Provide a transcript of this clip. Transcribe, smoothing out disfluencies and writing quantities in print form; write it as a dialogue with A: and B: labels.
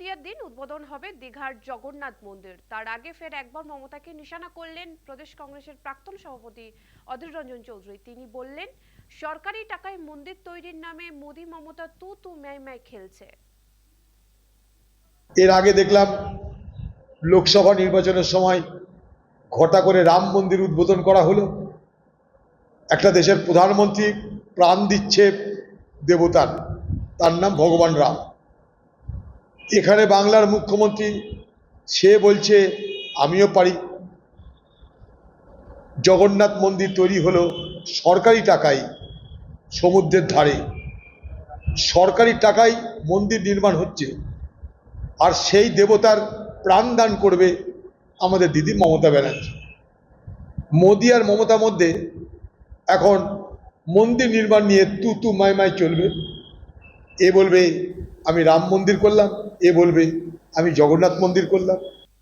A: শারদীয়ার দিন উদ্বোধন হবে দীঘার জগন্নাথ মন্দির। তার আগে ফের একবার মমতাকে নিশানা করলেন প্রদেশ কংগ্রেসের প্রাক্তন সভাপতি অধীর রঞ্জন চৌধুরী। তিনি বললেন, সরকারি টাকায় মন্দির তৈরির নামে মোদি মমতা তু তু ম্যায় ম্যায় খেলছে।
B: এর আগে দেখলাম লোকসভা নির্বাচনের সময় ঘটা করে রাম মন্দির উদ্বোধন করা হলো। একটা দেশের প্রধানমন্ত্রী প্রাণ দিচ্ছে দেবতার, তার নাম ভগবান রাম। এখানে বাংলার মুখ্যমন্ত্রী সে বলছে আমিও পারি। জগন্নাথ মন্দির তৈরি হলো সরকারি টাকায়, সমুদ্রের ধারে সরকারি টাকায় মন্দির নির্মাণ হচ্ছে, আর সেই দেবতার প্রাণ দান করবে আমাদের দিদি মমতা ব্যানার্জি। মোদি আর মমতার মধ্যে এখন মন্দির নির্মাণ নিয়ে তু তু মাই মাই চলবে। এ বলবে আমি রাম মন্দির করলাম, এ বলবে আমি জগন্নাথ মন্দির করলাম।